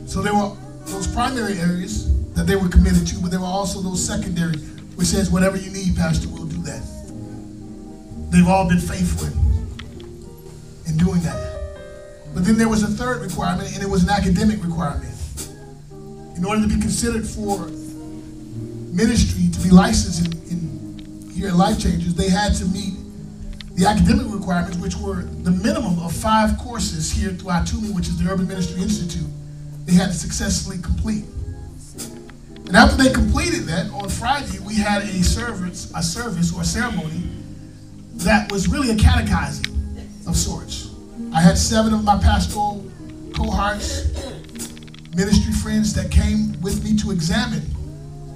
So there were those primary areas that they were committed to, but there were also those secondary, which says, whatever you need, Pastor, we'll do that. They've all been faithful in doing that. But then there was a third requirement, and it was an academic requirement. In order to be considered for ministry, to be licensed here at Life Changers, they had to meet the academic requirements, which were the minimum of 5 courses here through ITUMI, which is the Urban Ministry Institute. They had to successfully complete. And after they completed that, on Friday, we had a service or a ceremony that was really a catechizing of sorts. I had 7 of my pastoral cohorts, ministry friends that came with me to examine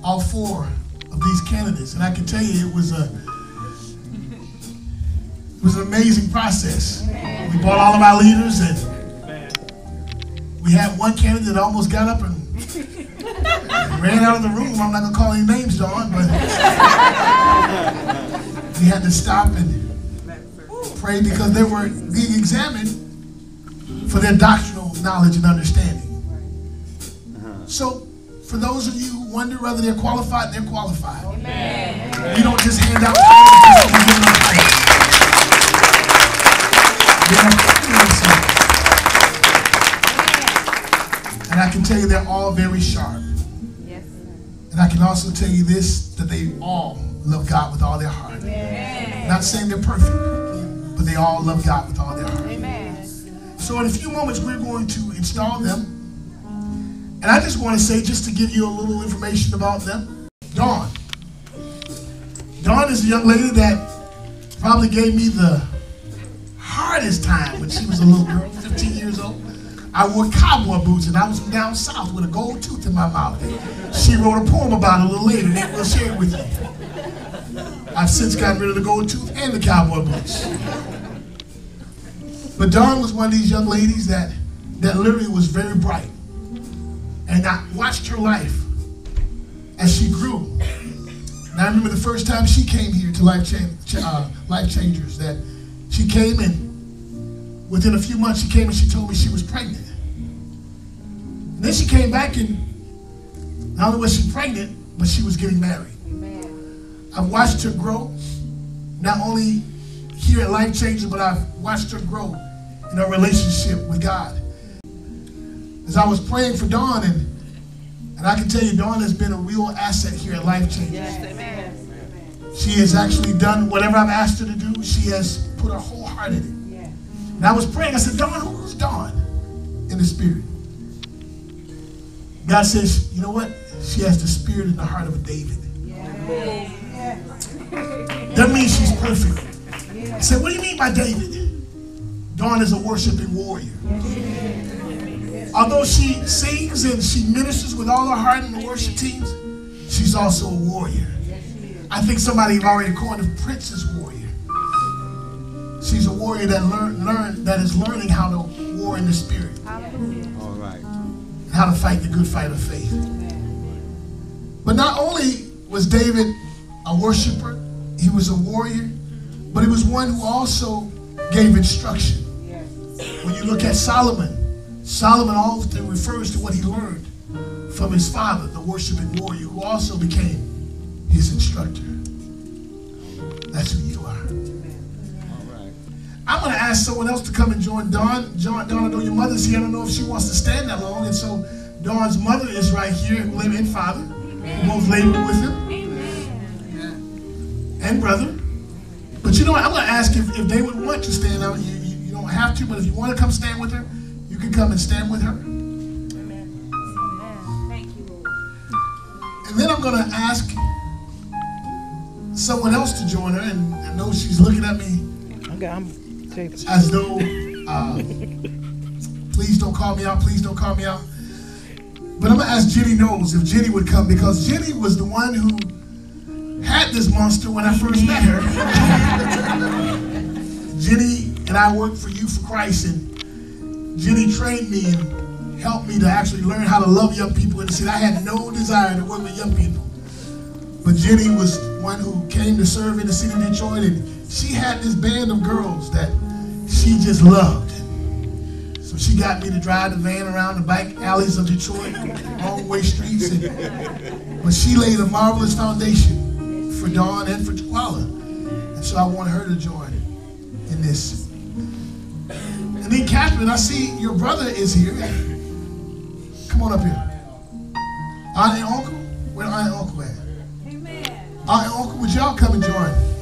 all 4 of these candidates. And I can tell you it was an amazing process. We brought all of our leaders, and we had one candidate that almost got up and ran out of the room. I'm not going to call any names, Dawn, but we had to stop and pray because they were being examined for their doctrinal knowledge and understanding. So, for those of you who wonder whether they're qualified, they're qualified. Amen. You don't just hand out and I can tell you they're all very sharp. Yes. And I can also tell you this, that they all love God with all their heart. Amen. Not saying they're perfect, but they all love God with all their heart. Amen. So in a few moments, we're going to install them. And I just want to say, just to give you a little information about them, Dawn. Dawn is a young lady that probably gave me the hardest time when she was a little girl, 15 years old. I wore cowboy boots, and I was from down south with a gold tooth in my mouth. She wrote a poem about it a little later, and we'll share it with you. I've since gotten rid of the gold tooth and the cowboy boots. But Dawn was one of these young ladies that literally was very bright. And I watched her life as she grew. And I remember the first time she came here to Life Changers, that she came, and within a few months she came and she told me she was pregnant. And then she came back, and not only was she pregnant, but she was getting married. Amen. I've watched her grow, not only here at Life Changers, but I've watched her grow in her relationship with God. As I was praying for Dawn, and I can tell you, Dawn has been a real asset here at Life Changers. Yes, amen. She has actually done whatever I've asked her to do. She has put her whole heart in it. Yeah. And I was praying, I said, Dawn, who's Dawn? In the spirit. God says, you know what? She has the spirit and the heart of a David. Yeah. That means she's perfect. I said, what do you mean by David? Dawn is a worshiping warrior. Although she sings and she ministers with all her heart in the worship teams, she's also a warrior. I think somebody already coined a princess warrior. She's a warrior that is learning how to war in the spirit. All right. How to fight the good fight of faith. But not only was David a worshiper, he was a warrior, but he was one who also gave instruction. When you look at Solomon often refers to what he learned from his father, the worshiping warrior, who also became his instructor. That's who you are. All right. I'm going to ask someone else to come and join Dawn. Dawn, I know your mother's here. I don't know if she wants to stand that long. And so Dawn's mother is right here, and father, who both labored with him. Amen. And brother. But you know what? I'm going to ask if they would want to stand out. You don't have to, but if you want to come stand with her, you can come and stand with her. Amen. Thank you, Lord. And then I'm going to ask someone else to join her, and I know she's looking at me as though, please don't call me out, please don't call me out. But I'm going to ask Jenny Knowles if Jenny would come, because Jenny was the one who had this monster when I first met her. Jenny and I worked for Youth for Christ, and Jenny trained me and helped me to actually learn how to love young people. And said I had no desire to work with young people. But Jenny was one who came to serve in the city of Detroit, and she had this band of girls that she just loved. So So she got me to drive the van around the back alleys of Detroit, long way streets. But she laid a marvelous foundation for Dawn and for Twala. And so I want her to join in this. And then Catherine, I see your brother is here. Come on up here. Aunt and Uncle? Where Aunt and Uncle at? Amen. Aunt and Uncle, would y'all come and join?